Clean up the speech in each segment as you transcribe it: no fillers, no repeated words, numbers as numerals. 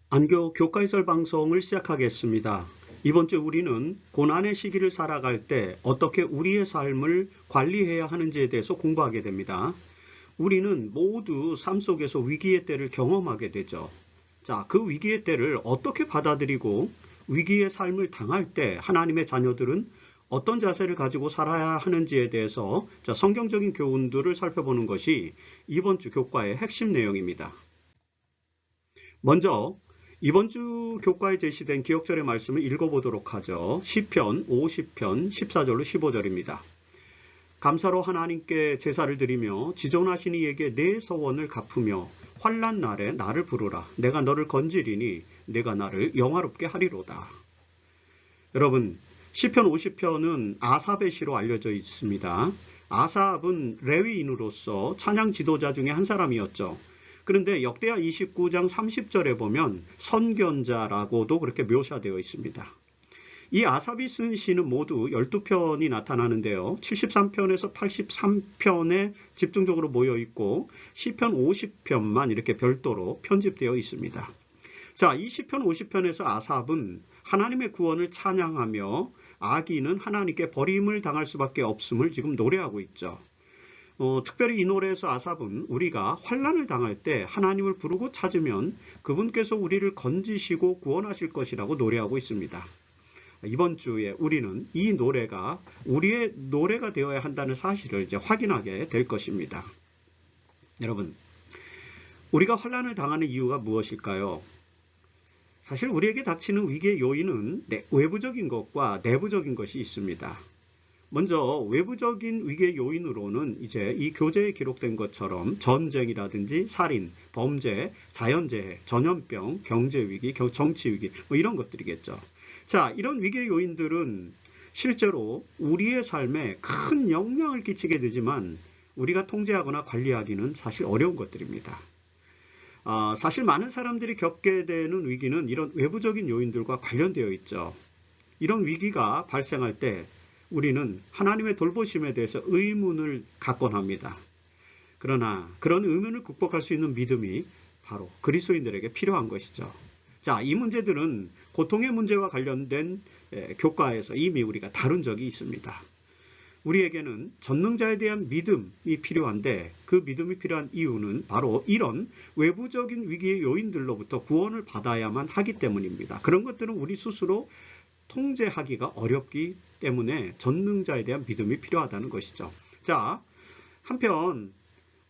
안교 교과해설 방송을 시작하겠습니다. 이번 주 우리는 고난의 시기를 살아갈 때 어떻게 우리의 삶을 관리해야 하는지에 대해서 공부하게 됩니다. 우리는 모두 삶 속에서 위기의 때를 경험하게 되죠. 자, 그 위기의 때를 어떻게 받아들이고 위기의 삶을 당할 때 하나님의 자녀들은 어떤 자세를 가지고 살아야 하는지에 대해서 성경적인 교훈들을 살펴보는 것이 이번 주 교과의 핵심 내용입니다. 먼저 이번 주 교과에 제시된 기억절의 말씀을 읽어보도록 하죠. 시편 50편 14절로 15절입니다. 감사로 하나님께 제사를 드리며 지존하신 이에게 내 서원을 갚으며 환난 날에 나를 부르라. 내가 너를 건지리니 내가 나를 영화롭게 하리로다. 여러분, 시편 50편은 아삽의 시로 알려져 있습니다. 아삽은 레위인으로서 찬양 지도자 중에 한 사람이었죠. 그런데 역대하 29장 30절에 보면 선견자라고도 그렇게 묘사되어 있습니다. 이 아삽이 쓴 시는 모두 12편이 나타나는데요. 73편에서 83편에 집중적으로 모여 있고 시편 50편만 이렇게 별도로 편집되어 있습니다. 자, 이 시편 50편에서 아삽은 하나님의 구원을 찬양하며 악인은 하나님께 버림을 당할 수밖에 없음을 지금 노래하고 있죠. 특별히 이 노래에서 아삽은 우리가 환난을 당할 때 하나님을 부르고 찾으면 그분께서 우리를 건지시고 구원하실 것이라고 노래하고 있습니다. 이번 주에 우리는 이 노래가 우리의 노래가 되어야 한다는 사실을 이제 확인하게 될 것입니다. 여러분, 우리가 환난을 당하는 이유가 무엇일까요? 사실 우리에게 닥치는 위기의 요인은 외부적인 것과 내부적인 것이 있습니다. 먼저 외부적인 위기의 요인으로는 이제 이 교재에 기록된 것처럼 전쟁이라든지 살인, 범죄, 자연재해, 전염병, 경제위기, 정치위기 이런 것들이겠죠. 자, 이런 위기의 요인들은 실제로 우리의 삶에 큰 영향을 끼치게 되지만 우리가 통제하거나 관리하기는 사실 어려운 것들입니다. 사실 많은 사람들이 겪게 되는 위기는 이런 외부적인 요인들과 관련되어 있죠. 이런 위기가 발생할 때 우리는 하나님의 돌보심에 대해서 의문을 갖곤 합니다. 그러나 그런 의문을 극복할 수 있는 믿음이 바로 그리스도인들에게 필요한 것이죠. 자, 이 문제들은 고통의 문제와 관련된 교과에서 이미 우리가 다룬 적이 있습니다. 우리에게는 전능자에 대한 믿음이 필요한데 그 믿음이 필요한 이유는 바로 이런 외부적인 위기의 요인들로부터 구원을 받아야만 하기 때문입니다. 그런 것들은 우리 스스로 통제하기가 어렵기 때문에 전능자에 대한 믿음이 필요하다는 것이죠. 자, 한편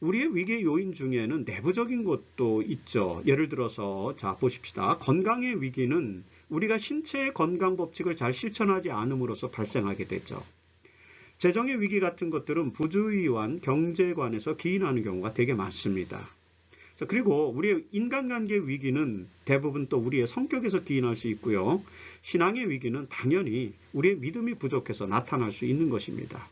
우리의 위기의 요인 중에는 내부적인 것도 있죠. 예를 들어서 자 보십시다. 건강의 위기는 우리가 신체의 건강 법칙을 잘 실천하지 않음으로써 발생하게 되죠. 재정의 위기 같은 것들은 부주의한 경제관에서 기인하는 경우가 되게 많습니다. 자, 그리고 우리의 인간관계 위기는 대부분 또 우리의 성격에서 기인할 수 있고요. 신앙의 위기는 당연히 우리의 믿음이 부족해서 나타날 수 있는 것입니다.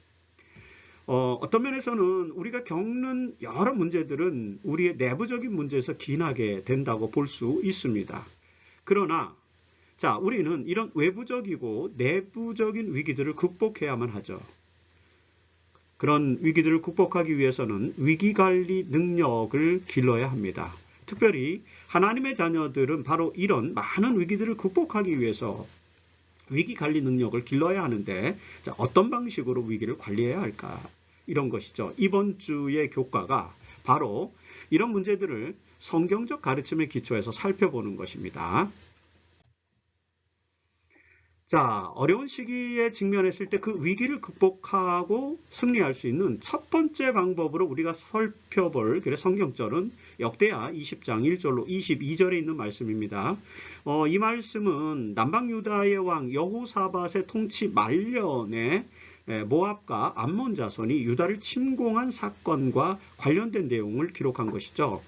어떤 면에서는 우리가 겪는 여러 문제들은 우리의 내부적인 문제에서 기인하게 된다고 볼 수 있습니다. 그러나 자, 우리는 이런 외부적이고 내부적인 위기들을 극복해야만 하죠. 그런 위기들을 극복하기 위해서는 위기관리 능력을 길러야 합니다. 특별히 하나님의 자녀들은 바로 이런 많은 위기들을 극복하기 위해서 위기관리 능력을 길러야 하는데 자, 어떤 방식으로 위기를 관리해야 할까? 이런 것이죠. 이번 주의 교과가 바로 이런 문제들을 성경적 가르침에 기초해서 살펴보는 것입니다. 자, 어려운 시기에 직면했을 때 그 위기를 극복하고 승리할 수 있는 첫 번째 방법으로 우리가 살펴볼 성경절은 역대하 20장 1절로 22절에 있는 말씀입니다. 이 말씀은 남방유다의 왕 여호사밧의 통치 말년에 모압과 암몬 자손이 유다를 침공한 사건과 관련된 내용을 기록한 것이죠.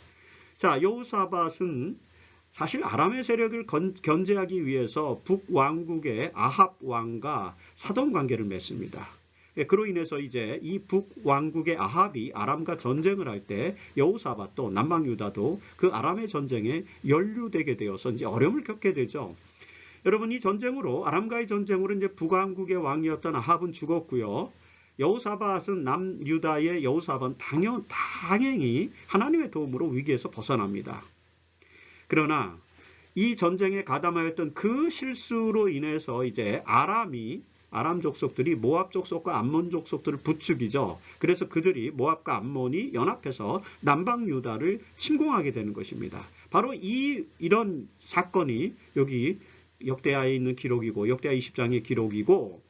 자, 여호사밧은 사실 아람의 세력을 견제하기 위해서 북왕국의 아합 왕과 사돈 관계를 맺습니다. 그로 인해서 이제 이 북왕국의 아합이 아람과 전쟁을 할 때 여호사밧도 남방유다도 그 아람의 전쟁에 연루되게 되어서 이제 어려움을 겪게 되죠. 여러분, 이 전쟁으로 아람과의 전쟁으로 이제 북왕국의 왕이었던 아합은 죽었고요. 여호사밧은 남유다의 여호사밧은 당연히 하나님의 도움으로 위기에서 벗어납니다. 그러나 이 전쟁에 가담하였던 그 실수로 인해서 이제 아람 족속들이 모압 족속과 암몬 족속들을 부추기죠. 그래서 그들이 모압과 암몬이 연합해서 남방 유다를 침공하게 되는 것입니다. 바로 이런 사건이 여기 역대하에 있는 기록이고 역대하 20장의 기록이고,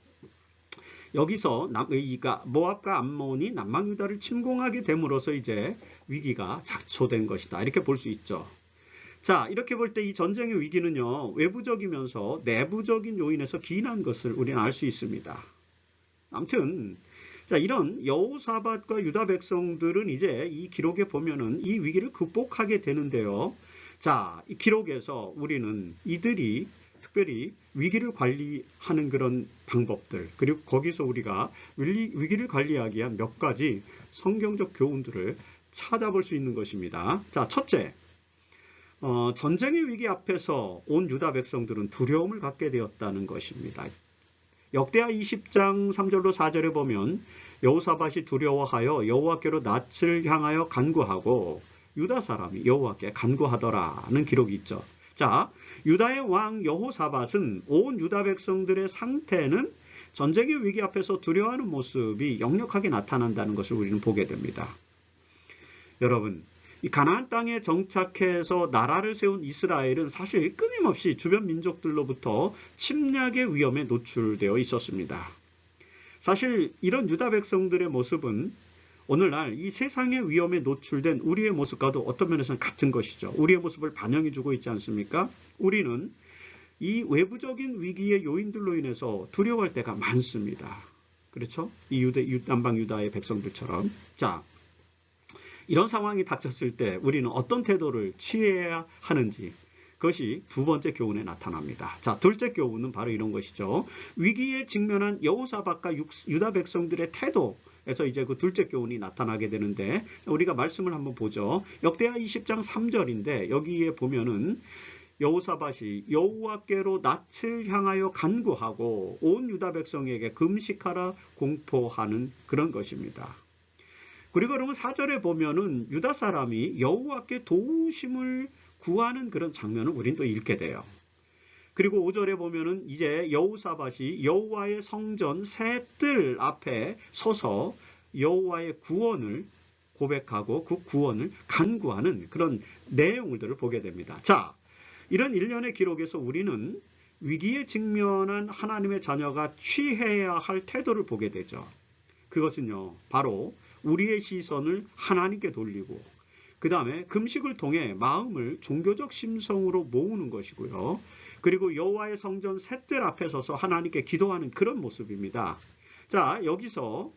여기서 모압과 암몬이 남방 유다를 침공하게 됨으로써 이제 위기가 작초된 것이다, 이렇게 볼 수 있죠. 자, 이렇게 볼 때 이 전쟁의 위기는요, 외부적이면서 내부적인 요인에서 기인한 것을 우리는 알 수 있습니다. 아무튼 자, 이런 여호사밧과 유다 백성들은 이제 이 기록에 보면은 이 위기를 극복하게 되는데요. 자, 이 기록에서 우리는 이들이 특별히 위기를 관리하는 그런 방법들, 그리고 거기서 우리가 위기를 관리하기 위한 몇 가지 성경적 교훈들을 찾아볼 수 있는 것입니다. 자, 첫째, 전쟁의 위기 앞에서 온 유다 백성들은 두려움을 갖게 되었다는 것입니다. 역대하 20장 3절로 4절에 보면 여호사밧이 두려워하여 여호와께로 낯을 향하여 간구하고 유다 사람이 여호와께 간구하더라는 기록이 있죠. 자, 유다의 왕 여호사밧은 온 유다 백성들의 상태는 전쟁의 위기 앞에서 두려워하는 모습이 역력하게 나타난다는 것을 우리는 보게 됩니다. 여러분, 이 가나안 땅에 정착해서 나라를 세운 이스라엘은 사실 끊임없이 주변 민족들로부터 침략의 위험에 노출되어 있었습니다. 사실 이런 유다 백성들의 모습은 오늘날 이 세상의 위험에 노출된 우리의 모습과도 어떤 면에서는 같은 것이죠. 우리의 모습을 반영해주고 있지 않습니까? 우리는 이 외부적인 위기의 요인들로 인해서 두려워할 때가 많습니다. 그렇죠? 이 남방 유다의 백성들처럼. 자, 이런 상황이 닥쳤을 때 우리는 어떤 태도를 취해야 하는지, 그것이 두 번째 교훈에 나타납니다. 자, 둘째 교훈은 바로 이런 것이죠. 위기에 직면한 여호사밧과 유다 백성들의 태도에서 이제 그 둘째 교훈이 나타나게 되는데, 우리가 말씀을 한번 보죠. 역대하 20장 3절인데 여기에 보면은 여호사밧이 여호와께로 낯을 향하여 간구하고 온 유다 백성에게 금식하라 공포하는 그런 것입니다. 그리고 그러면 4절에 보면은 유다 사람이 여호와께 도우심을 구하는 그런 장면을 우리는 또 읽게 돼요. 그리고 5절에 보면은 이제 여호사밧이 여호와의 성전 새 뜰 앞에 서서 여호와의 구원을 고백하고 그 구원을 간구하는 그런 내용들을 보게 됩니다. 자, 이런 일련의 기록에서 우리는 위기에 직면한 하나님의 자녀가 취해야 할 태도를 보게 되죠. 그것은요, 바로 우리의 시선을 하나님께 돌리고 그 다음에 금식을 통해 마음을 종교적 심성으로 모으는 것이고요. 그리고 여호와의 성전 셋들 앞에 서서 하나님께 기도하는 그런 모습입니다. 자, 여기서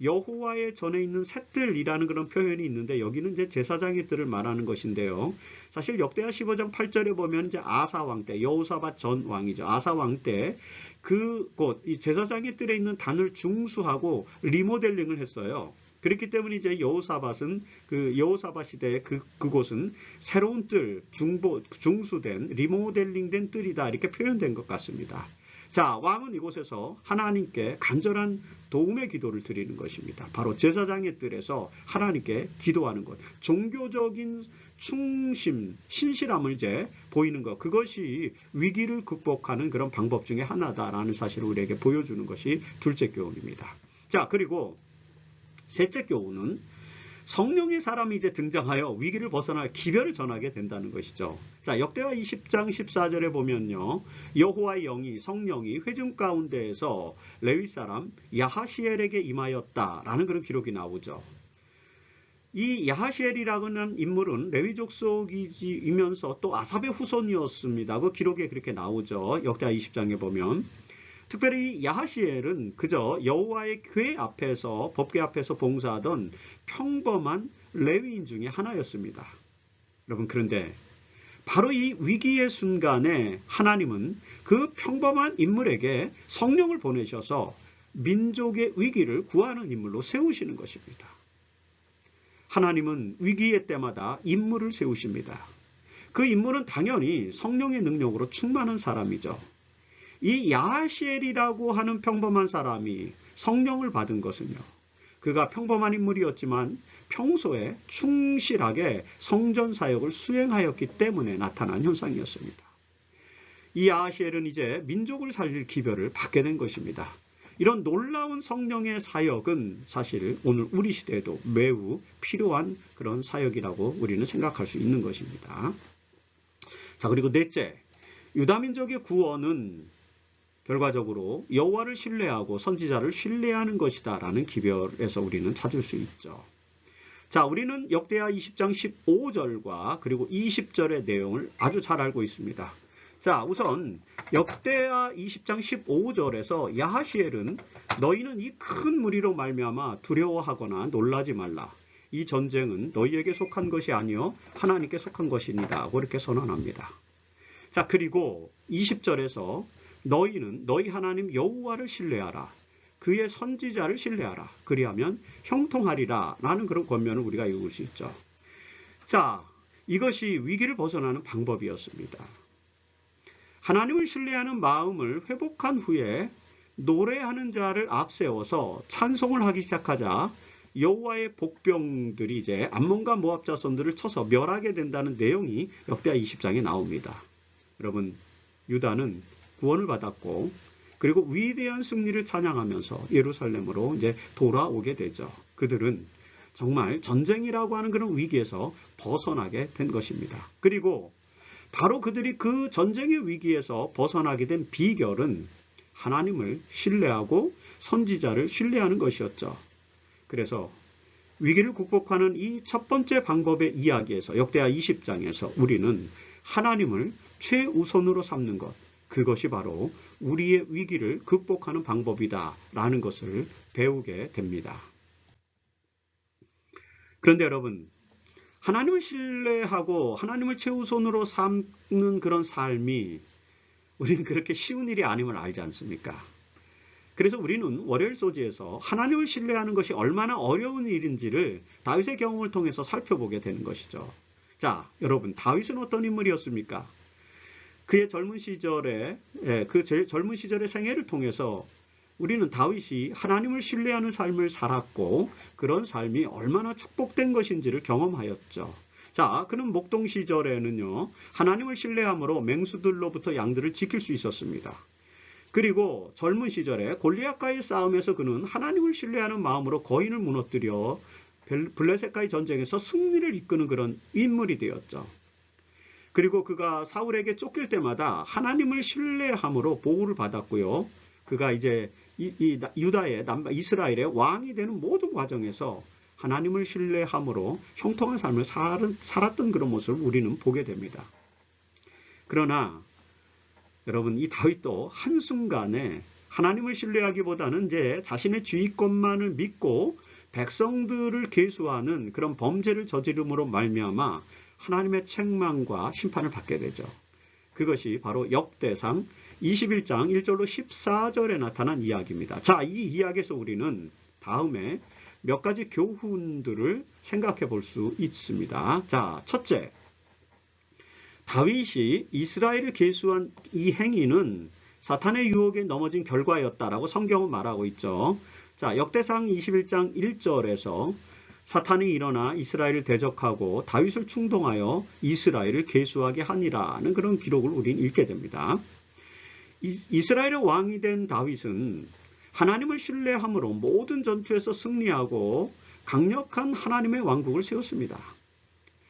여호와의 전에 있는 셋들이라는 그런 표현이 있는데 여기는 이제 제사장의 뜰을 말하는 것인데요. 사실 역대하 15장 8절에 보면 이제 아사 왕 때, 여호사밧 전 왕이죠. 아사 왕 때 그곳 이 제사장의 뜰에 있는 단을 중수하고 리모델링을 했어요. 그렇기 때문에 이제 여호사밧은 여호사밧 시대의 그곳은 새로운 뜰, 중수된 리모델링된 뜰이다, 이렇게 표현된 것 같습니다. 자, 왕은 이곳에서 하나님께 간절한 도움의 기도를 드리는 것입니다. 바로 제사장의 뜰에서 하나님께 기도하는 것, 종교적인 충심, 신실함을 이제 보이는 것, 그것이 위기를 극복하는 그런 방법 중에 하나다라는 사실을 우리에게 보여주는 것이 둘째 교훈입니다. 자, 그리고 셋째 교훈은 성령의 사람이 이제 등장하여 위기를 벗어날 기별을 전하게 된다는 것이죠. 자, 역대하 20장 14절에 보면요, 여호와의 영이 성령이 회중 가운데에서 레위 사람 야하시엘에게 임하였다라는 그런 기록이 나오죠. 이 야하시엘이라는 인물은 레위 족속이면서 또 아삽의 후손이었습니다. 그 기록에 그렇게 나오죠. 역대하 20장에 보면. 특별히 야하시엘은 그저 여호와의 궤 앞에서, 법궤 앞에서 봉사하던 평범한 레위인 중에 하나였습니다. 여러분, 그런데 바로 이 위기의 순간에 하나님은 그 평범한 인물에게 성령을 보내셔서 민족의 위기를 구하는 인물로 세우시는 것입니다. 하나님은 위기의 때마다 인물을 세우십니다. 그 인물은 당연히 성령의 능력으로 충만한 사람이죠. 이 야하시엘이라고 하는 평범한 사람이 성령을 받은 것은요, 그가 평범한 인물이었지만 평소에 충실하게 성전 사역을 수행하였기 때문에 나타난 현상이었습니다. 이 야하시엘은 이제 민족을 살릴 기별을 받게 된 것입니다. 이런 놀라운 성령의 사역은 사실 오늘 우리 시대에도 매우 필요한 그런 사역이라고 우리는 생각할 수 있는 것입니다. 자, 그리고 넷째, 유다민족의 구원은 결과적으로 여호와를 신뢰하고 선지자를 신뢰하는 것이다 라는 기별에서 우리는 찾을 수 있죠. 자, 우리는 역대하 20장 15절과 그리고 20절의 내용을 아주 잘 알고 있습니다. 자, 우선 역대하 20장 15절에서 야하시엘은 너희는 이 큰 무리로 말미암아 두려워하거나 놀라지 말라. 이 전쟁은 너희에게 속한 것이 아니요 하나님께 속한 것이니라. 그렇게 선언합니다. 자, 그리고 20절에서 너희는 너희 하나님 여호와를 신뢰하라. 그의 선지자를 신뢰하라. 그리하면 형통하리라. 라는 그런 권면을 우리가 읽을 수 있죠. 자, 이것이 위기를 벗어나는 방법이었습니다. 하나님을 신뢰하는 마음을 회복한 후에 노래하는 자를 앞세워서 찬송을 하기 시작하자 여호와의 복병들이 이제 암몬과 모압 자손들을 쳐서 멸하게 된다는 내용이 역대하 20장에 나옵니다. 여러분, 유다는 구원을 받았고 그리고 위대한 승리를 찬양하면서 예루살렘으로 이제 돌아오게 되죠. 그들은 정말 전쟁이라고 하는 그런 위기에서 벗어나게 된 것입니다. 그리고 바로 그들이 그 전쟁의 위기에서 벗어나게 된 비결은 하나님을 신뢰하고 선지자를 신뢰하는 것이었죠. 그래서 위기를 극복하는 이 첫 번째 방법의 이야기에서 역대하 20장에서 우리는 하나님을 최우선으로 삼는 것, 그것이 바로 우리의 위기를 극복하는 방법이다라는 것을 배우게 됩니다. 그런데 여러분, 하나님을 신뢰하고 하나님을 최우선으로 삼는 그런 삶이 우리는 그렇게 쉬운 일이 아님을 알지 않습니까? 그래서 우리는 월요일 소지에서 하나님을 신뢰하는 것이 얼마나 어려운 일인지를 다윗의 경험을 통해서 살펴보게 되는 것이죠. 자, 여러분, 다윗은 어떤 인물이었습니까? 그의 젊은 시절의 생애를 통해서 우리는 다윗이 하나님을 신뢰하는 삶을 살았고 그런 삶이 얼마나 축복된 것인지를 경험하였죠. 자, 그는 목동 시절에는요, 하나님을 신뢰함으로 맹수들로부터 양들을 지킬 수 있었습니다. 그리고 젊은 시절에 골리앗과의 싸움에서 그는 하나님을 신뢰하는 마음으로 거인을 무너뜨려 블레셋과의 전쟁에서 승리를 이끄는 그런 인물이 되었죠. 그리고 그가 사울에게 쫓길 때마다 하나님을 신뢰함으로 보호를 받았고요. 그가 이제 유다의 이스라엘의 왕이 되는 모든 과정에서 하나님을 신뢰함으로 형통한 삶을 살았던 그런 모습을 우리는 보게 됩니다. 그러나 여러분, 이 다윗도 한순간에 하나님을 신뢰하기보다는 이제 자신의 지휘권만을 믿고 백성들을 계수하는 그런 범죄를 저지름으로 말미암아 하나님의 책망과 심판을 받게 되죠. 그것이 바로 역대상 21장 1절로 14절에 나타난 이야기입니다. 자, 이 이야기에서 우리는 다음에 몇 가지 교훈들을 생각해 볼 수 있습니다. 자, 첫째, 다윗이 이스라엘을 계수한 이 행위는 사탄의 유혹에 넘어진 결과였다라고 성경은 말하고 있죠. 자, 역대상 21장 1절에서 사탄이 일어나 이스라엘을 대적하고 다윗을 충동하여 이스라엘을 계수하게 하니라는 그런 기록을 우리는 읽게 됩니다. 이스라엘의 왕이 된 다윗은 하나님을 신뢰함으로 모든 전투에서 승리하고 강력한 하나님의 왕국을 세웠습니다.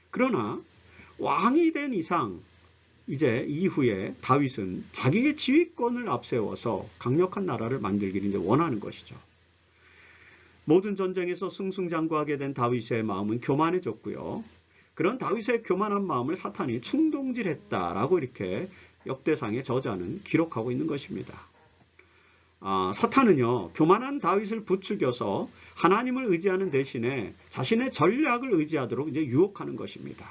그러나 왕이 된 이상 이제 이후에 다윗은 자기의 지휘권을 앞세워서 강력한 나라를 만들기를 이제 원하는 것이죠. 모든 전쟁에서 승승장구하게 된 다윗의 마음은 교만해졌고요. 그런 다윗의 교만한 마음을 사탄이 충동질했다라고 이렇게 역대상의 저자는 기록하고 있는 것입니다. 사탄은요, 교만한 다윗을 부추겨서 하나님을 의지하는 대신에 자신의 전략을 의지하도록 이제 유혹하는 것입니다.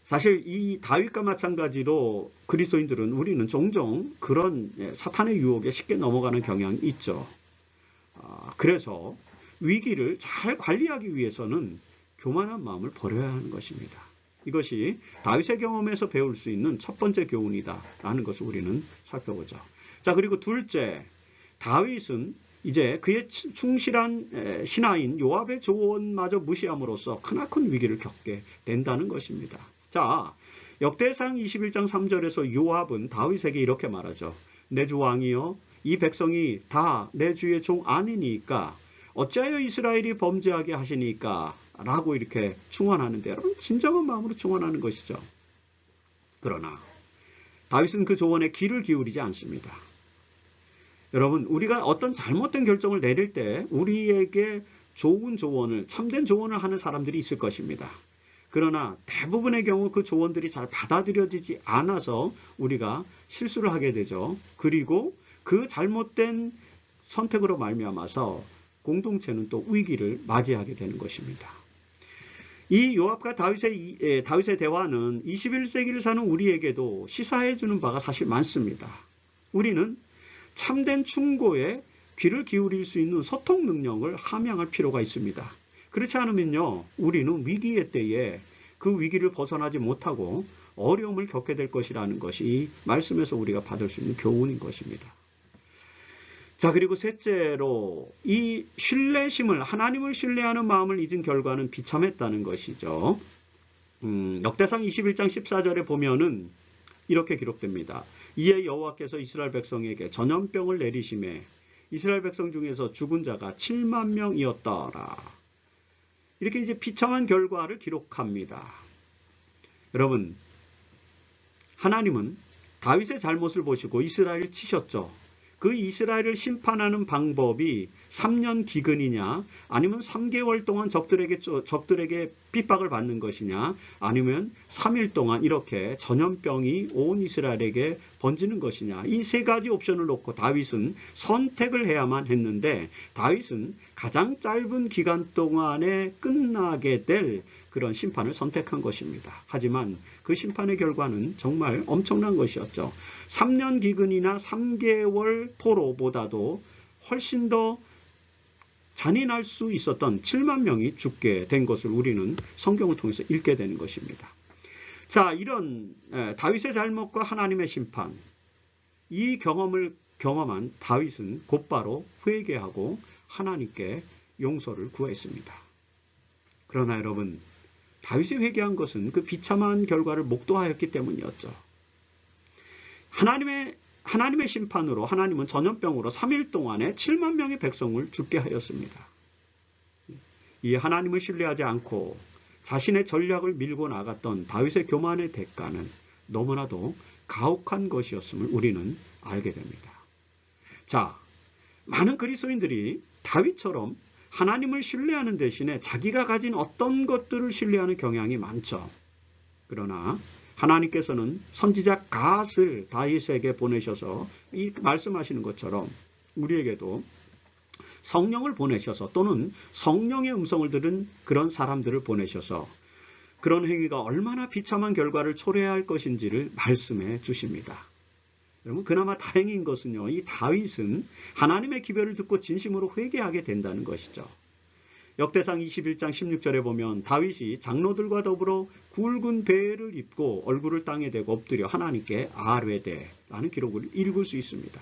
사실 이 다윗과 마찬가지로 그리스도인들은 우리는 종종 그런 사탄의 유혹에 쉽게 넘어가는 경향이 있죠. 그래서 위기를 잘 관리하기 위해서는 교만한 마음을 버려야 하는 것입니다. 이것이 다윗의 경험에서 배울 수 있는 첫 번째 교훈이다라는 것을 우리는 살펴보죠. 자, 그리고 둘째, 다윗은 이제 그의 충실한 신하인 요압의 조언마저 무시함으로써 크나큰 위기를 겪게 된다는 것입니다. 자, 역대상 21장 3절에서 요압은 다윗에게 이렇게 말하죠. 내 주 왕이여, 이 백성이 다 내 주의 종 아니니까 어찌하여 이스라엘이 범죄하게 하시니까 라고 이렇게 충원하는데, 여러분 진정한 마음으로 충원하는 것이죠. 그러나 다윗은 그 조언에 귀를 기울이지 않습니다. 여러분, 우리가 어떤 잘못된 결정을 내릴 때 우리에게 좋은 조언을, 참된 조언을 하는 사람들이 있을 것입니다. 그러나 대부분의 경우 그 조언들이 잘 받아들여지지 않아서 우리가 실수를 하게 되죠. 그리고 그 잘못된 선택으로 말미암아서 공동체는 또 위기를 맞이하게 되는 것입니다. 이 요압과 다윗의 대화는 21세기를 사는 우리에게도 시사해 주는 바가 사실 많습니다. 우리는 참된 충고에 귀를 기울일 수 있는 소통 능력을 함양할 필요가 있습니다. 그렇지 않으면요, 우리는 위기의 때에 그 위기를 벗어나지 못하고 어려움을 겪게 될 것이라는 것이 이 말씀에서 우리가 받을 수 있는 교훈인 것입니다. 자, 그리고 셋째로 이 신뢰심을, 하나님을 신뢰하는 마음을 잊은 결과는 비참했다는 것이죠. 역대상 21장 14절에 보면은 이렇게 기록됩니다. 이에 여호와께서 이스라엘 백성에게 전염병을 내리심에 이스라엘 백성 중에서 죽은 자가 7만 명이었더라. 이렇게 이제 비참한 결과를 기록합니다. 여러분, 하나님은 다윗의 잘못을 보시고 이스라엘을 치셨죠. 그 이스라엘을 심판하는 방법이 3년 기근이냐, 아니면 3개월 동안 적들에게 핍박을 받는 것이냐, 아니면 3일 동안 이렇게 전염병이 온 이스라엘에게 번지는 것이냐, 이 세 가지 옵션을 놓고 다윗은 선택을 해야만 했는데, 다윗은 가장 짧은 기간 동안에 끝나게 될 그런 심판을 선택한 것입니다. 하지만 그 심판의 결과는 정말 엄청난 것이었죠. 3년 기근이나 3개월 포로보다도 훨씬 더 잔인할 수 있었던 7만 명이 죽게 된 것을 우리는 성경을 통해서 읽게 되는 것입니다. 자, 이런 다윗의 잘못과 하나님의 심판, 이 경험을 경험한 다윗은 곧바로 회개하고 하나님께 용서를 구했습니다. 그러나 여러분, 다윗이 회개한 것은 그 비참한 결과를 목도하였기 때문이었죠. 하나님의 심판으로 하나님은 전염병으로 3일 동안에 7만 명의 백성을 죽게 하였습니다. 이 하나님을 신뢰하지 않고 자신의 전략을 밀고 나갔던 다윗의 교만의 대가는 너무나도 가혹한 것이었음을 우리는 알게 됩니다. 자, 많은 그리스도인들이 다윗처럼 하나님을 신뢰하는 대신에 자기가 가진 어떤 것들을 신뢰하는 경향이 많죠. 그러나 하나님께서는 선지자 갓을 다윗에게 보내셔서 이 말씀하시는 것처럼 우리에게도 성령을 보내셔서, 또는 성령의 음성을 들은 그런 사람들을 보내셔서 그런 행위가 얼마나 비참한 결과를 초래해야 할 것인지를 말씀해 주십니다. 여러분, 그나마 다행인 것은요, 이 다윗은 하나님의 기별을 듣고 진심으로 회개하게 된다는 것이죠. 역대상 21장 16절에 보면 다윗이 장로들과 더불어 굵은 베를 입고 얼굴을 땅에 대고 엎드려 하나님께 아뢰되라는 기록을 읽을 수 있습니다.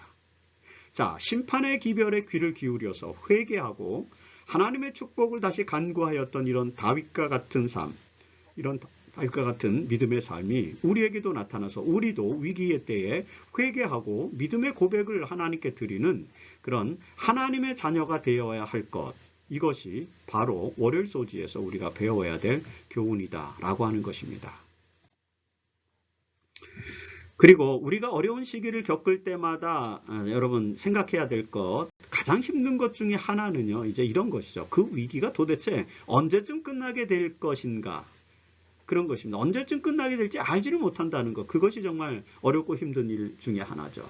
자, 심판의 기별에 귀를 기울여서 회개하고 하나님의 축복을 다시 간구하였던 이런 다윗과 같은 삶, 이런 다윗과 같은 믿음의 삶이 우리에게도 나타나서 우리도 위기의 때에 회개하고 믿음의 고백을 하나님께 드리는 그런 하나님의 자녀가 되어야 할 것, 이것이 바로 월요일 소지에서 우리가 배워야 될 교훈이다라고 하는 것입니다. 그리고 우리가 어려운 시기를 겪을 때마다 여러분 생각해야 될 것, 가장 힘든 것 중에 하나는요, 이제 이런 것이죠. 그 위기가 도대체 언제쯤 끝나게 될 것인가, 그런 것입니다. 언제쯤 끝나게 될지 알지를 못한다는 것, 그것이 정말 어렵고 힘든 일 중에 하나죠.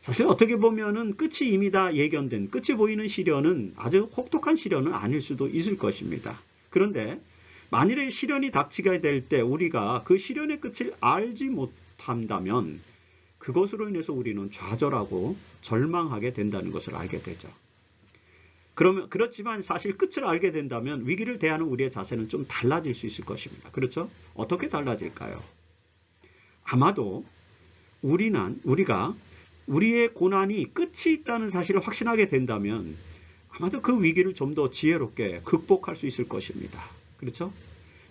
사실 어떻게 보면은 끝이 이미 다 예견된, 끝이 보이는 시련은 아주 혹독한 시련은 아닐 수도 있을 것입니다. 그런데 만일에 시련이 닥치게 될 때 우리가 그 시련의 끝을 알지 못한다면 그것으로 인해서 우리는 좌절하고 절망하게 된다는 것을 알게 되죠. 그렇지만 사실 끝을 알게 된다면 위기를 대하는 우리의 자세는 좀 달라질 수 있을 것입니다. 그렇죠? 어떻게 달라질까요? 아마도 우리가 우리의 고난이 끝이 있다는 사실을 확신하게 된다면 아마도 그 위기를 좀 더 지혜롭게 극복할 수 있을 것입니다. 그렇죠?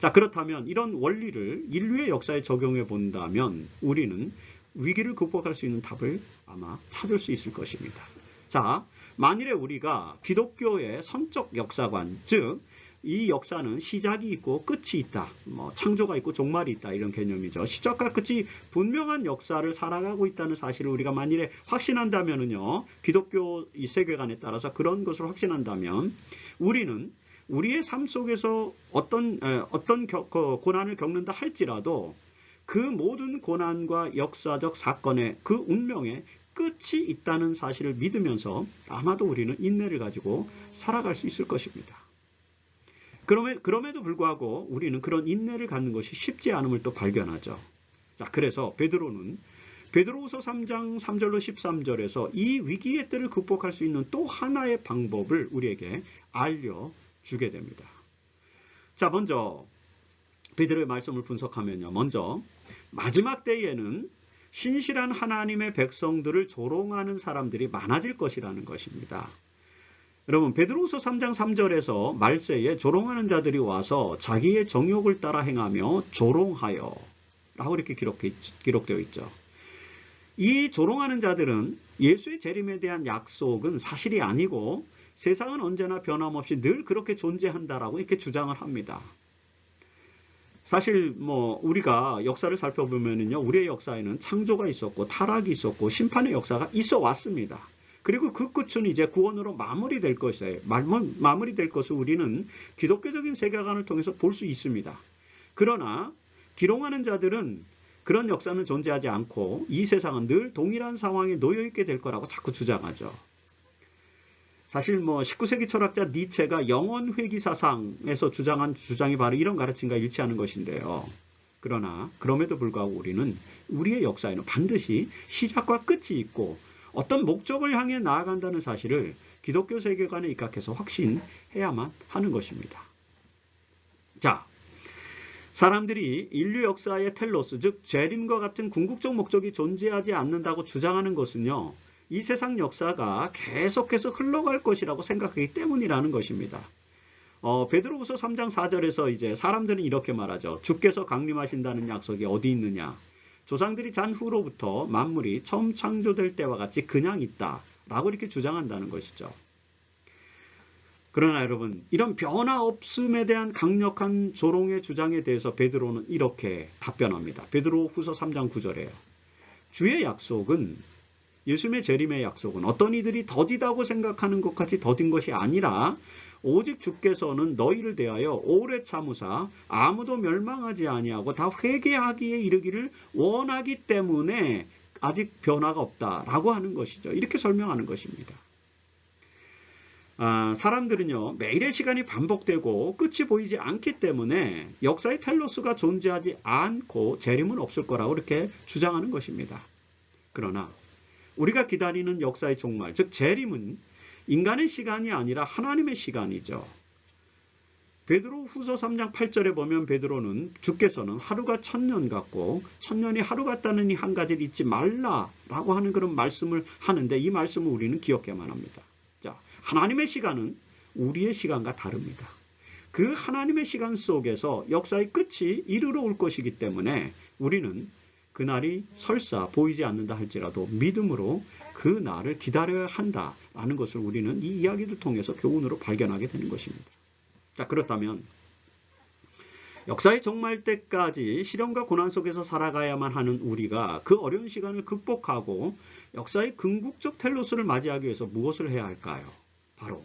자, 그렇다면 이런 원리를 인류의 역사에 적용해 본다면 우리는 위기를 극복할 수 있는 답을 아마 찾을 수 있을 것입니다. 자, 만일에 우리가 기독교의 선적 역사관, 즉 이 역사는 시작이 있고 끝이 있다, 창조가 있고 종말이 있다, 이런 개념이죠. 시작과 끝이 분명한 역사를 살아가고 있다는 사실을 우리가 만일에 확신한다면요, 기독교 이 세계관에 따라서 그런 것을 확신한다면 우리는 우리의 삶 속에서 어떤 고난을 겪는다 할지라도 그 모든 고난과 역사적 사건의 그 운명에 끝이 있다는 사실을 믿으면서 아마도 우리는 인내를 가지고 살아갈 수 있을 것입니다. 그럼에도 불구하고 우리는 그런 인내를 갖는 것이 쉽지 않음을 또 발견하죠. 자, 그래서 베드로후서 3장 3절로 13절에서 이 위기의 때를 극복할 수 있는 또 하나의 방법을 우리에게 알려주게 됩니다. 자, 먼저 베드로의 말씀을 분석하면요. 먼저 마지막 때에는 신실한 하나님의 백성들을 조롱하는 사람들이 많아질 것이라는 것입니다. 여러분, 베드로후서 3장 3절에서 말세에 조롱하는 자들이 와서 자기의 정욕을 따라 행하며 조롱하여 라고 이렇게 기록되어 있죠. 이 조롱하는 자들은 예수의 재림에 대한 약속은 사실이 아니고 세상은 언제나 변함없이 늘 그렇게 존재한다라고 이렇게 주장을 합니다. 사실 우리가 역사를 살펴보면요, 우리의 역사에는 창조가 있었고 타락이 있었고 심판의 역사가 있어 왔습니다. 그리고 그 끝은 이제 구원으로 마무리될 것이에요. 마무리될 것을 우리는 기독교적인 세계관을 통해서 볼 수 있습니다. 그러나 기롱하는 자들은 그런 역사는 존재하지 않고 이 세상은 늘 동일한 상황에 놓여 있게 될 거라고 자꾸 주장하죠. 사실 19세기 철학자 니체가 영원 회귀 사상에서 주장한 주장이 바로 이런 가르침과 일치하는 것인데요. 그러나 그럼에도 불구하고 우리는 우리의 역사에는 반드시 시작과 끝이 있고 어떤 목적을 향해 나아간다는 사실을 기독교 세계관에 입각해서 확신해야만 하는 것입니다. 자, 사람들이 인류 역사의 텔로스, 즉 재림과 같은 궁극적 목적이 존재하지 않는다고 주장하는 것은요, 이 세상 역사가 계속해서 흘러갈 것이라고 생각하기 때문이라는 것입니다. 베드로후서 3장 4절에서 이제 사람들은 이렇게 말하죠. 주께서 강림하신다는 약속이 어디 있느냐? 조상들이 잔 후로부터 만물이 처음 창조될 때와 같이 그냥 있다라고 이렇게 주장한다는 것이죠. 그러나 여러분, 이런 변화 없음에 대한 강력한 조롱의 주장에 대해서 베드로는 이렇게 답변합니다. 베드로후서 3장 9절에요. 주의 약속은, 예수님의 재림의 약속은 어떤 이들이 더디다고 생각하는 것 같이 더딘 것이 아니라 오직 주께서는 너희를 대하여 오래 참으사 아무도 멸망하지 아니하고 다 회개하기에 이르기를 원하기 때문에 아직 변화가 없다라고 하는 것이죠. 이렇게 설명하는 것입니다. 사람들은요, 매일의 시간이 반복되고 끝이 보이지 않기 때문에 역사의 텔로스가 존재하지 않고 재림은 없을 거라고 이렇게 주장하는 것입니다. 그러나 우리가 기다리는 역사의 종말, 즉 재림은 인간의 시간이 아니라 하나님의 시간이죠. 베드로후서 3장 8절에 보면 베드로는 주께서는 하루가 1000년 같고 1000년이 하루 같다는 이 한 가지를 잊지 말라라고 하는 그런 말씀을 하는데 이 말씀을 우리는 기억해야만 합니다. 자, 하나님의 시간은 우리의 시간과 다릅니다. 그 하나님의 시간 속에서 역사의 끝이 이르러 올 것이기 때문에 우리는 그날이 설사 보이지 않는다 할지라도 믿음으로 그 날을 기다려야 한다라는 것을 우리는 이 이야기를 통해서 교훈으로 발견하게 되는 것입니다. 자, 그렇다면 역사의 종말 때까지 시련과 고난 속에서 살아가야만 하는 우리가 그 어려운 시간을 극복하고 역사의 궁극적 텔로스를 맞이하기 위해서 무엇을 해야 할까요? 바로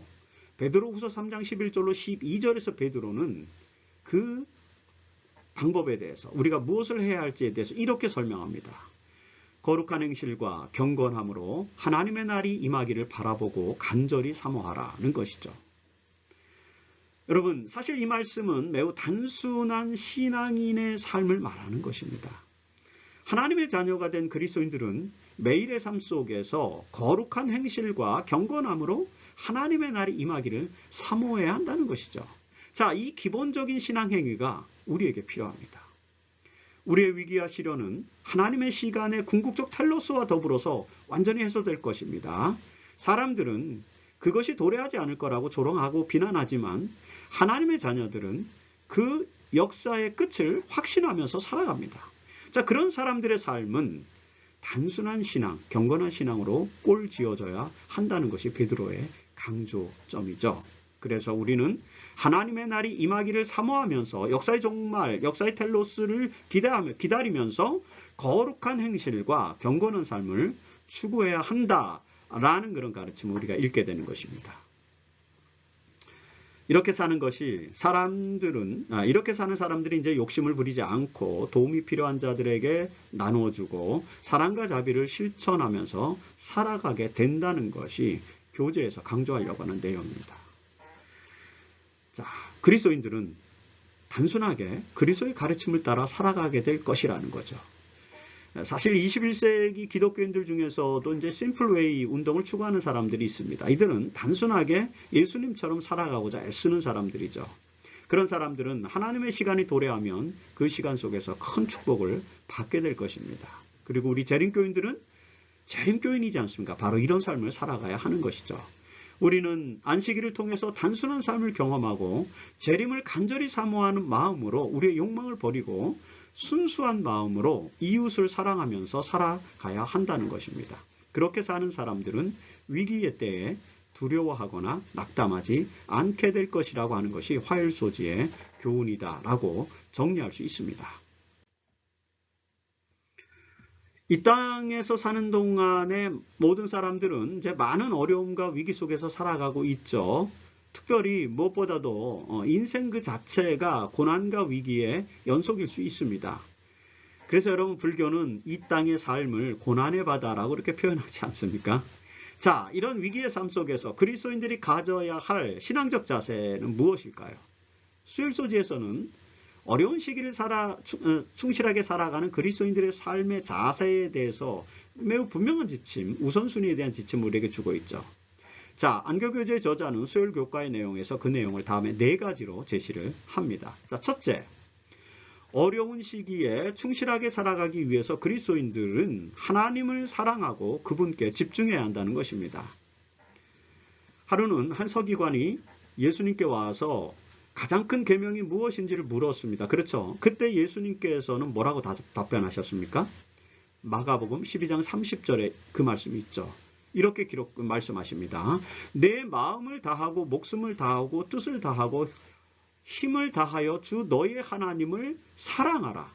베드로후서 3장 11절로 12절에서 베드로는 그 방법에 대해서 우리가 무엇을 해야 할지에 대해서 이렇게 설명합니다. 거룩한 행실과 경건함으로 하나님의 날이 임하기를 바라보고 간절히 사모하라는 것이죠. 여러분, 사실 이 말씀은 매우 단순한 신앙인의 삶을 말하는 것입니다. 하나님의 자녀가 된 그리스도인들은 매일의 삶 속에서 거룩한 행실과 경건함으로 하나님의 날이 임하기를 사모해야 한다는 것이죠. 자, 이 기본적인 신앙 행위가 우리에게 필요합니다. 우리의 위기와 시련은 하나님의 시간의 궁극적 텔로스와 더불어서 완전히 해소될 것입니다. 사람들은 그것이 도래하지 않을 거라고 조롱하고 비난하지만 하나님의 자녀들은 그 역사의 끝을 확신하면서 살아갑니다. 자, 그런 사람들의 삶은 단순한 신앙, 경건한 신앙으로 꼴지어져야 한다는 것이 베드로의 강조점이죠. 그래서 우리는 하나님의 날이 임하기를 사모하면서 역사의 종말, 역사의 텔로스를 기다리면서 거룩한 행실과 경건한 삶을 추구해야 한다라는 그런 가르침을 우리가 읽게 되는 것입니다. 이렇게 사는 사람들이 이제 욕심을 부리지 않고 도움이 필요한 자들에게 나누어주고 사랑과 자비를 실천하면서 살아가게 된다는 것이 교제에서 강조하려고 하는 내용입니다. 자, 그리스도인들은 단순하게 그리스도의 가르침을 따라 살아가게 될 것이라는 거죠. 사실 21세기 기독교인들 중에서도 이제 심플웨이 운동을 추구하는 사람들이 있습니다. 이들은 단순하게 예수님처럼 살아가고자 애쓰는 사람들이죠. 그런 사람들은 하나님의 시간이 도래하면 그 시간 속에서 큰 축복을 받게 될 것입니다. 그리고 우리 재림교인들은 재림교인이지 않습니까? 바로 이런 삶을 살아가야 하는 것이죠. 우리는 안식일을 통해서 단순한 삶을 경험하고 재림을 간절히 사모하는 마음으로 우리의 욕망을 버리고 순수한 마음으로 이웃을 사랑하면서 살아가야 한다는 것입니다. 그렇게 사는 사람들은 위기의 때에 두려워하거나 낙담하지 않게 될 것이라고 하는 것이 화일소지의 교훈이다라고 정리할 수 있습니다. 이 땅에서 사는 동안에 모든 사람들은 이제 많은 어려움과 위기 속에서 살아가고 있죠. 특별히 무엇보다도 인생 그 자체가 고난과 위기의 연속일 수 있습니다. 그래서 여러분, 불교는 이 땅의 삶을 고난의 바다라고 이렇게 표현하지 않습니까? 자, 이런 위기의 삶 속에서 그리스도인들이 가져야 할 신앙적 자세는 무엇일까요? 수일소지에서는 어려운 시기를 충실하게 살아가는 그리스도인들의 삶의 자세에 대해서 매우 분명한 지침, 우선순위에 대한 지침을 우리에게 주고 있죠. 자, 안교교주의 저자는 수요일교과의 내용에서 그 내용을 다음에 4가지로 제시를 합니다. 자, 첫째, 어려운 시기에 충실하게 살아가기 위해서 그리스도인들은 하나님을 사랑하고 그분께 집중해야 한다는 것입니다. 하루는 한 서기관이 예수님께 와서 가장 큰 계명이 무엇인지를 물었습니다. 그렇죠? 그때 예수님께서는 뭐라고 답변하셨습니까? 마가복음 12장 30절에 그 말씀이 있죠. 이렇게 말씀하십니다. 내 마음을 다하고 목숨을 다하고 뜻을 다하고 힘을 다하여 주 너의 하나님을 사랑하라.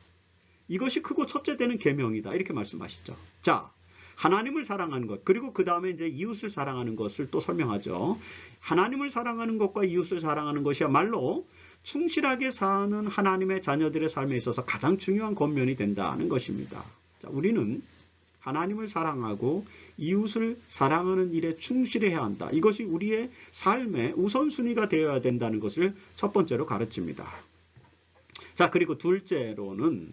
이것이 크고 첫째 되는 계명이다. 이렇게 말씀하시죠. 자, 하나님을 사랑하는 것, 그리고 그 다음에 이제 이웃을 사랑하는 것을 또 설명하죠. 하나님을 사랑하는 것과 이웃을 사랑하는 것이야말로 충실하게 사는 하나님의 자녀들의 삶에 있어서 가장 중요한 권면이 된다는 것입니다. 자, 우리는 하나님을 사랑하고 이웃을 사랑하는 일에 충실해야 한다. 이것이 우리의 삶의 우선순위가 되어야 된다는 것을 첫 번째로 가르칩니다. 자, 그리고 둘째로는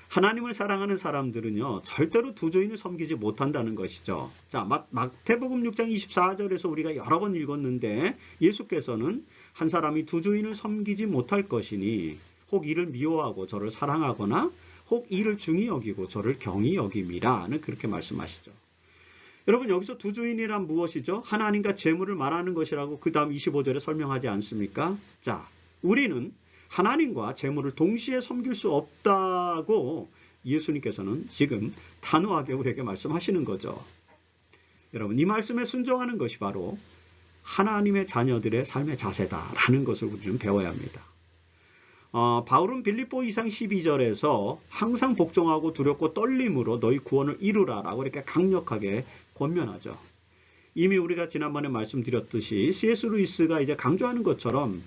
하나님을 사랑하는 사람들은요, 절대로 두 주인을 섬기지 못한다는 것이죠. 자, 마태복음 6장 24절에서 우리가 여러 번 읽었는데 예수께서는 한 사람이 두 주인을 섬기지 못할 것이니 혹 이를 미워하고 저를 사랑하거나 혹 이를 중히 여기고 저를 경히 여김이라는 그렇게 말씀하시죠. 여러분, 여기서 두 주인이란 무엇이죠? 하나님과 재물을 말하는 것이라고 그 다음 25절에 설명하지 않습니까? 자, 우리는 하나님과 재물을 동시에 섬길 수 없다고 예수님께서는 지금 단호하게 우리에게 말씀하시는 거죠. 여러분, 이 말씀에 순종하는 것이 바로 하나님의 자녀들의 삶의 자세다라는 것을 우리는 배워야 합니다. 바울은 빌립보 2장 12절에서 항상 복종하고 두렵고 떨림으로 너희 구원을 이루라라고 이렇게 강력하게 권면하죠. 이미 우리가 지난번에 말씀드렸듯이 C.S. 루이스가 이제 강조하는 것처럼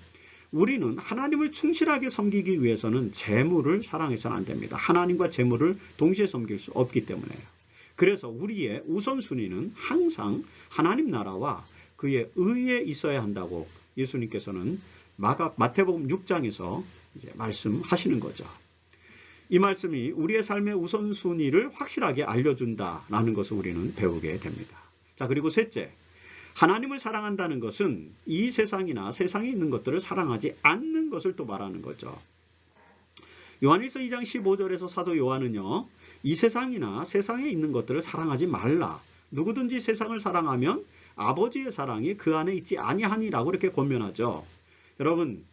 우리는 하나님을 충실하게 섬기기 위해서는 재물을 사랑해서는 안 됩니다. 하나님과 재물을 동시에 섬길 수 없기 때문에요. 그래서 우리의 우선순위는 항상 하나님 나라와 그의 의에 있어야 한다고 예수님께서는 마태복음 6장에서 이제 말씀하시는 거죠. 이 말씀이 우리의 삶의 우선순위를 확실하게 알려준다라는 것을 우리는 배우게 됩니다. 자, 그리고 셋째, 하나님을 사랑한다는 것은 이 세상이나 세상에 있는 것들을 사랑하지 않는 것을 또 말하는 거죠. 요한일서 2장 15절에서 사도 요한은요, 이 세상이나 세상에 있는 것들을 사랑하지 말라. 누구든지 세상을 사랑하면 아버지의 사랑이 그 안에 있지 아니하니라고 이렇게 권면하죠. 여러분,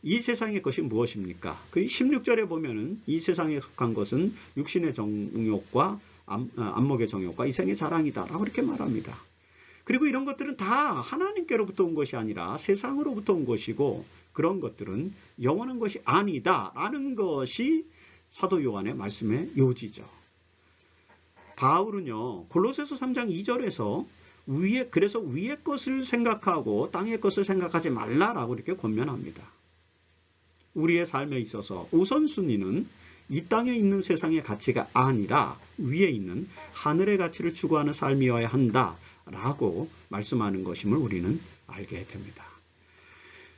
이 세상의 것이 무엇입니까? 그 16절에 보면은 이 세상에 속한 것은 육신의 정욕과 안목의 정욕과 이생의 자랑이다 라고 이렇게 말합니다. 그리고 이런 것들은 다 하나님께로부터 온 것이 아니라 세상으로부터 온 것이고 그런 것들은 영원한 것이 아니다 라는 것이 사도 요한의 말씀의 요지죠. 바울은요 골로새서 3장 2절에서 그래서 위의 것을 생각하고 땅의 것을 생각하지 말라라고 이렇게 권면합니다. 우리의 삶에 있어서 우선순위는 이 땅에 있는 세상의 가치가 아니라 위에 있는 하늘의 가치를 추구하는 삶이어야 한다라고 말씀하는 것임을 우리는 알게 됩니다.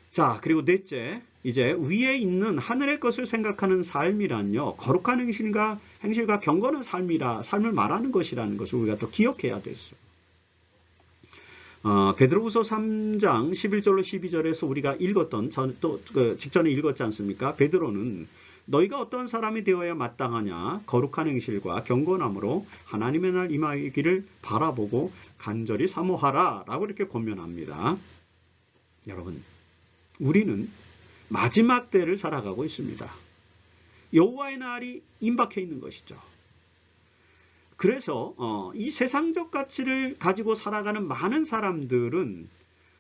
자, 그리고 넷째, 이제 위에 있는 하늘의 것을 생각하는 삶이란요, 거룩한 행실과 경건한 삶을 말하는 것이라는 것을 우리가 또 기억해야 됐어요. 베드로후서 3장 11절로 12절에서 우리가 읽었던 직전에 읽었지 않습니까? 베드로는 너희가 어떤 사람이 되어야 마땅하냐? 거룩한 행실과 경건함으로 하나님의 날 임하기를 바라보고 간절히 사모하라 라고 이렇게 권면합니다. 여러분, 우리는 마지막 때를 살아가고 있습니다. 여호와의 날이 임박해 있는 것이죠. 그래서 이 세상적 가치를 가지고 살아가는 많은 사람들은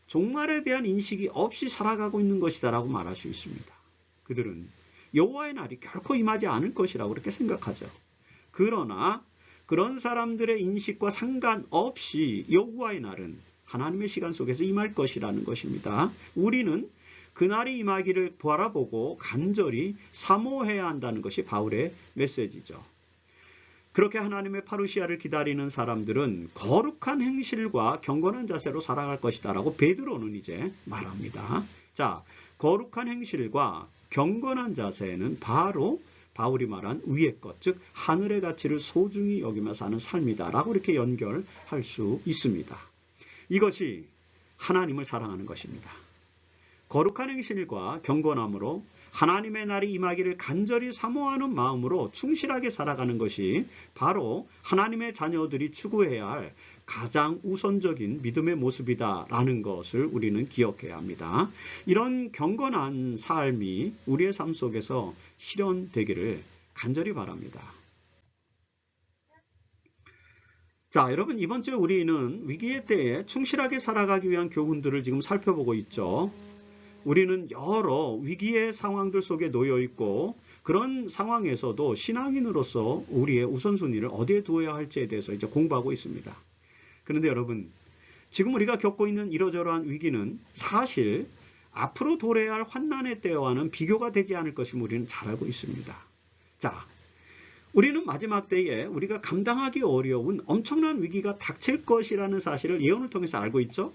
종말에 대한 인식이 없이 살아가고 있는 것이다 라고 말할 수 있습니다. 그들은 여호와의 날이 결코 임하지 않을 것이라고 그렇게 생각하죠. 그러나 그런 사람들의 인식과 상관없이 여호와의 날은 하나님의 시간 속에서 임할 것이라는 것입니다. 우리는 그날이 임하기를 바라보고 간절히 사모해야 한다는 것이 바울의 메시지죠. 그렇게 하나님의 파루시아를 기다리는 사람들은 거룩한 행실과 경건한 자세로 살아갈 것이다 라고 베드로는 이제 말합니다. 자, 거룩한 행실과 경건한 자세는 바로 바울이 말한 위의 것, 즉 하늘의 가치를 소중히 여기며 사는 삶이다 라고 이렇게 연결할 수 있습니다. 이것이 하나님을 사랑하는 것입니다. 거룩한 행실과 경건함으로 하나님의 날이 임하기를 간절히 사모하는 마음으로 충실하게 살아가는 것이 바로 하나님의 자녀들이 추구해야 할 가장 우선적인 믿음의 모습이다라는 것을 우리는 기억해야 합니다. 이런 경건한 삶이 우리의 삶 속에서 실현되기를 간절히 바랍니다. 자, 여러분, 이번 주에 우리는 위기의 때에 충실하게 살아가기 위한 교훈들을 지금 살펴보고 있죠. 우리는 여러 위기의 상황들 속에 놓여 있고 그런 상황에서도 신앙인으로서 우리의 우선순위를 어디에 두어야 할지에 대해서 이제 공부하고 있습니다. 그런데 여러분, 지금 우리가 겪고 있는 이러저러한 위기는 사실 앞으로 도래해야 할 환난의 때와는 비교가 되지 않을 것임을 우리는 잘 알고 있습니다. 자, 우리는 마지막 때에 우리가 감당하기 어려운 엄청난 위기가 닥칠 것이라는 사실을 예언을 통해서 알고 있죠.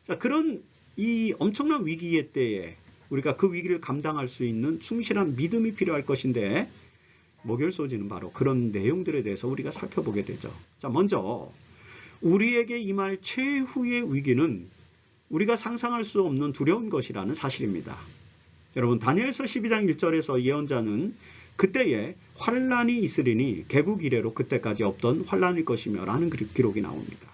자, 그런 이 엄청난 위기의 때에 우리가 그 위기를 감당할 수 있는 충실한 믿음이 필요할 것인데 목요일 소지는 바로 그런 내용들에 대해서 우리가 살펴보게 되죠. 자, 먼저 우리에게 임할 최후의 위기는 우리가 상상할 수 없는 두려운 것이라는 사실입니다. 여러분, 다니엘서 12장 1절에서 예언자는 그때에 환란이 있으리니 개국 이래로 그때까지 없던 환란일 것이며 라는 기록이 나옵니다.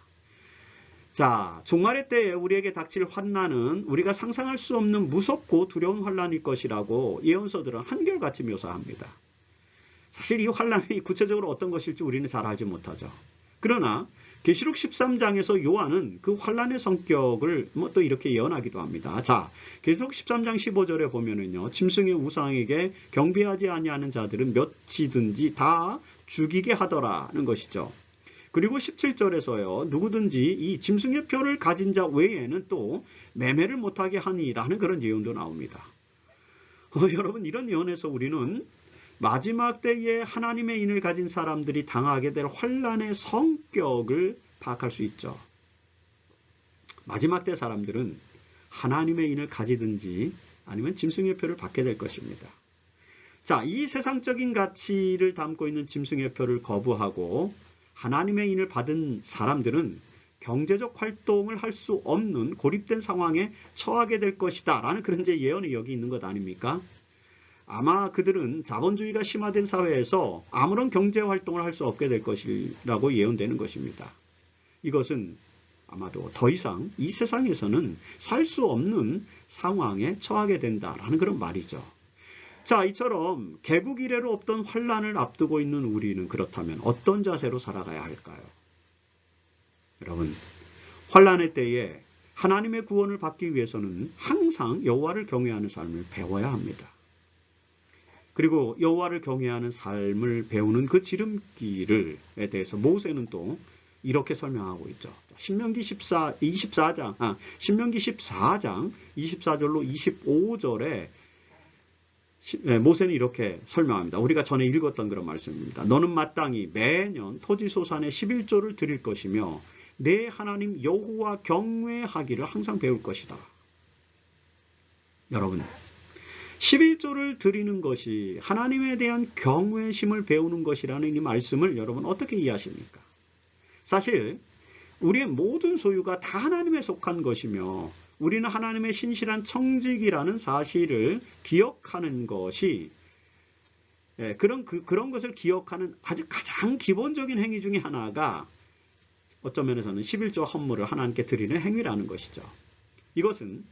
자, 종말의 때에 우리에게 닥칠 환난은 우리가 상상할 수 없는 무섭고 두려운 환난일 것이라고 예언서들은 한결같이 묘사합니다. 사실 이 환난이 구체적으로 어떤 것일지 우리는 잘 알지 못하죠. 그러나 계시록 13장에서 요한은 그 환난의 성격을 또 이렇게 예언하기도 합니다. 자, 계시록 13장 15절에 보면은요, 짐승의 우상에게 경배하지 아니하는 자들은 몇이든지 다 죽이게 하더라는 것이죠. 그리고 17절에서요, 누구든지 이 짐승의 표를 가진 자 외에는 또 매매를 못하게 하니라는 그런 예언도 나옵니다. 여러분, 이런 예언에서 우리는 마지막 때에 하나님의 인을 가진 사람들이 당하게 될 환난의 성격을 파악할 수 있죠. 마지막 때 사람들은 하나님의 인을 가지든지 아니면 짐승의 표를 받게 될 것입니다. 자, 이 세상적인 가치를 담고 있는 짐승의 표를 거부하고 하나님의 인을 받은 사람들은 경제적 활동을 할 수 없는 고립된 상황에 처하게 될 것이다 라는 그런 예언이 여기 있는 것 아닙니까? 아마 그들은 자본주의가 심화된 사회에서 아무런 경제 활동을 할 수 없게 될 것이라고 예언되는 것입니다. 이것은 아마도 더 이상 이 세상에서는 살 수 없는 상황에 처하게 된다라는 그런 말이죠. 자, 이처럼 개국 이래로 없던 환란을 앞두고 있는 우리는 그렇다면 어떤 자세로 살아가야 할까요? 여러분, 환란의 때에 하나님의 구원을 받기 위해서는 항상 여호와를 경외하는 삶을 배워야 합니다. 그리고 여호와를 경외하는 삶을 배우는 그 지름길에 대해서 모세는 또 이렇게 설명하고 있죠. 신명기 14장 24절로 25절에 모세는 이렇게 설명합니다. 우리가 전에 읽었던 그런 말씀입니다. 너는 마땅히 매년 토지소산의 11조를 드릴 것이며 내 하나님 여호와 경외하기를 항상 배울 것이다. 여러분, 11조를 드리는 것이 하나님에 대한 경외심을 배우는 것이라는 이 말씀을 여러분 어떻게 이해하십니까? 사실 우리의 모든 소유가 다 하나님에 속한 것이며 우리는 하나님의 신실한 청직이라는 사실을 기억하는 것이 그런 것을 기억하는 아주 가장 기본적인 행위 중에 하나가 어떤 면에서는 11조 헌물을 하나님께 드리는 행위라는 것이죠. 이것은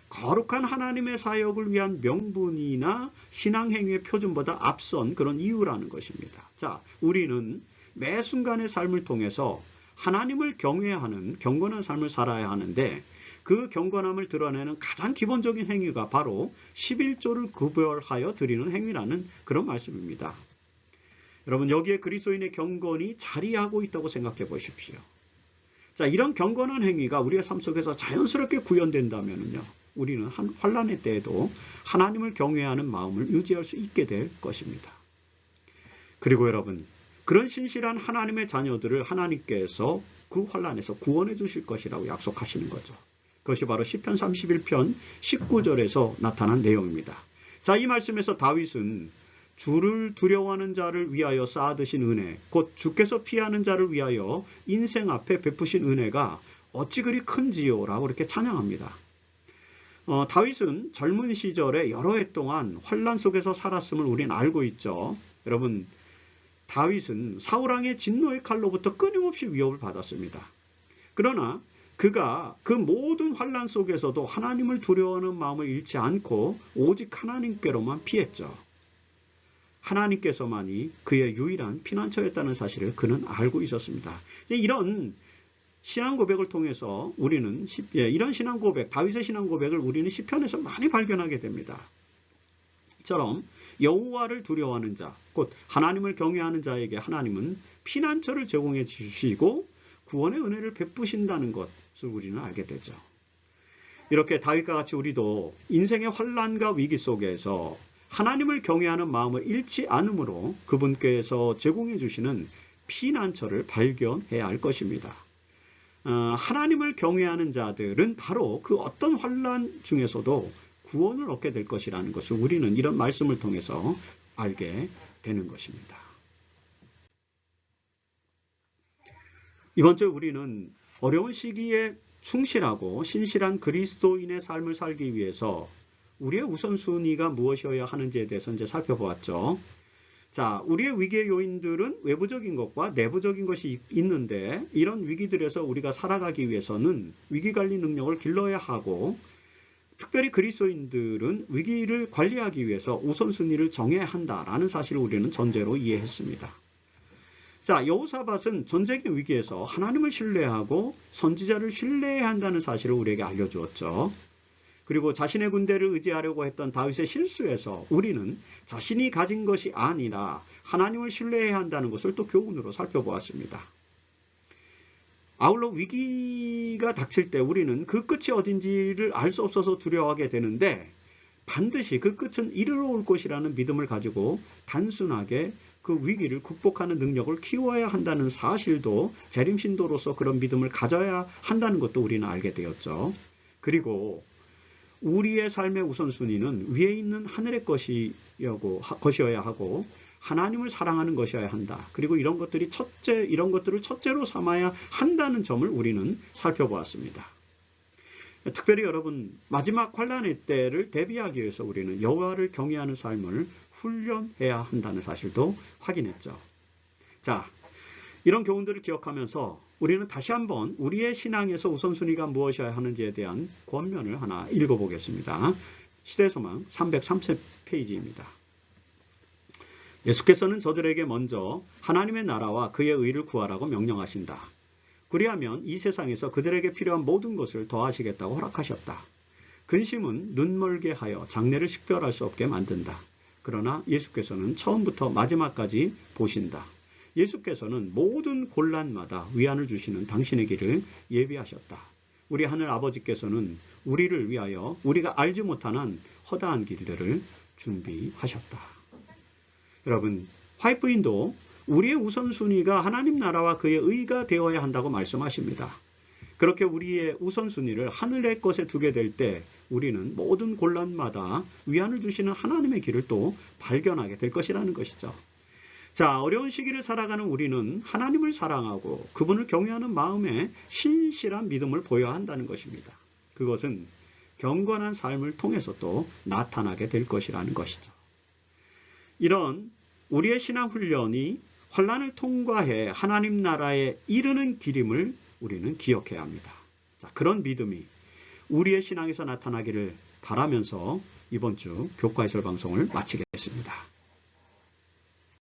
거룩한 하나님의 사역을 위한 명분이나 신앙행위의 표준보다 앞선 그런 이유라는 것입니다. 자, 우리는 매 순간의 삶을 통해서 하나님을 경외하는 경건한 삶을 살아야 하는데 그 경건함을 드러내는 가장 기본적인 행위가 바로 11조를 구별하여 드리는 행위라는 그런 말씀입니다. 여러분, 여기에 그리스도인의 경건이 자리하고 있다고 생각해 보십시오. 자, 이런 경건한 행위가 우리의 삶 속에서 자연스럽게 구현된다면요, 우리는 환란의 때에도 하나님을 경외하는 마음을 유지할 수 있게 될 것입니다. 그리고 여러분, 그런 신실한 하나님의 자녀들을 하나님께서 그 환란에서 구원해 주실 것이라고 약속하시는 거죠. 그것이 바로 시편 31편 19절에서 나타난 내용입니다. 자, 이 말씀에서 다윗은 주를 두려워하는 자를 위하여 쌓아두신 은혜, 곧 주께서 피하는 자를 위하여 인생 앞에 베푸신 은혜가 어찌 그리 큰지요? 라고 이렇게 찬양합니다. 다윗은 젊은 시절에 여러 해 동안 환란 속에서 살았음을 우리는 알고 있죠. 여러분, 다윗은 사울왕의 진노의 칼로부터 끊임없이 위협을 받았습니다. 그러나 그가 그 모든 환란 속에서도 하나님을 두려워하는 마음을 잃지 않고 오직 하나님께로만 피했죠. 하나님께서만이 그의 유일한 피난처였다는 사실을 그는 알고 있었습니다. 이런 신앙 고백을 통해서 우리는 이런 신앙 고백, 다윗의 신앙 고백을 우리는 시편에서 많이 발견하게 됩니다. 이처럼 여호와를 두려워하는 자, 곧 하나님을 경외하는 자에게 하나님은 피난처를 제공해 주시고 구원의 은혜를 베푸신다는 것을 우리는 알게 되죠. 이렇게 다윗과 같이 우리도 인생의 환란과 위기 속에서 하나님을 경외하는 마음을 잃지 않으므로 그분께서 제공해 주시는 피난처를 발견해야 할 것입니다. 하나님을 경외하는 자들은 바로 그 어떤 환란 중에서도 구원을 얻게 될 것이라는 것을 우리는 이런 말씀을 통해서 알게 되는 것입니다. 이번 주 우리는 어려운 시기에 충실하고 신실한 그리스도인의 삶을 살기 위해서 우리의 우선순위가 무엇이어야 하는지에 대해서 이제 살펴보았죠. 자, 우리의 위기의 요인들은 외부적인 것과 내부적인 것이 있는데 이런 위기들에서 우리가 살아가기 위해서는 위기관리 능력을 길러야 하고 특별히 그리스도인들은 위기를 관리하기 위해서 우선순위를 정해야 한다라는 사실을 우리는 전제로 이해했습니다. 자, 여호사밧은 전쟁의 위기에서 하나님을 신뢰하고 선지자를 신뢰해야 한다는 사실을 우리에게 알려주었죠. 그리고 자신의 군대를 의지하려고 했던 다윗의 실수에서 우리는 자신이 가진 것이 아니라 하나님을 신뢰해야 한다는 것을 또 교훈으로 살펴보았습니다. 아울러 위기가 닥칠 때 우리는 그 끝이 어딘지를 알 수 없어서 두려워하게 되는데 반드시 그 끝은 이르러 올 것이라는 믿음을 가지고 단순하게 그 위기를 극복하는 능력을 키워야 한다는 사실도 재림신도로서 그런 믿음을 가져야 한다는 것도 우리는 알게 되었죠. 그리고 우리의 삶의 우선순위는 위에 있는 하늘의 것이어야 하고 하나님을 사랑하는 것이어야 한다. 그리고 이런 것들을 첫째로 삼아야 한다는 점을 우리는 살펴보았습니다. 특별히 여러분, 마지막 환란의 때를 대비하기 위해서 우리는 여호와를 경외하는 삶을 훈련해야 한다는 사실도 확인했죠. 자, 이런 교훈들을 기억하면서 우리는 다시 한번 우리의 신앙에서 우선순위가 무엇이어야 하는지에 대한 권면을 하나 읽어보겠습니다. 시대소망 330페이지입니다. 예수께서는 저들에게 먼저 하나님의 나라와 그의 의를 구하라고 명령하신다. 그리하면 이 세상에서 그들에게 필요한 모든 것을 더하시겠다고 허락하셨다. 근심은 눈멀게 하여 장래를 식별할 수 없게 만든다. 그러나 예수께서는 처음부터 마지막까지 보신다. 예수께서는 모든 곤란마다 위안을 주시는 당신의 길을 예비하셨다. 우리 하늘 아버지께서는 우리를 위하여 우리가 알지 못하는 허다한 길들을 준비하셨다. 여러분, 화이트부인도 우리의 우선순위가 하나님 나라와 그의 의가 되어야 한다고 말씀하십니다. 그렇게 우리의 우선순위를 하늘의 것에 두게 될 때 우리는 모든 곤란마다 위안을 주시는 하나님의 길을 또 발견하게 될 것이라는 것이죠. 자, 어려운 시기를 살아가는 우리는 하나님을 사랑하고 그분을 경외하는 마음에 신실한 믿음을 보여야 한다는 것입니다. 그것은 경건한 삶을 통해서 또 나타나게 될 것이라는 것이죠. 이런 우리의 신앙 훈련이 환난을 통과해 하나님 나라에 이르는 길임을 우리는 기억해야 합니다. 자, 그런 믿음이 우리의 신앙에서 나타나기를 바라면서 이번 주 교과해설 방송을 마치겠습니다.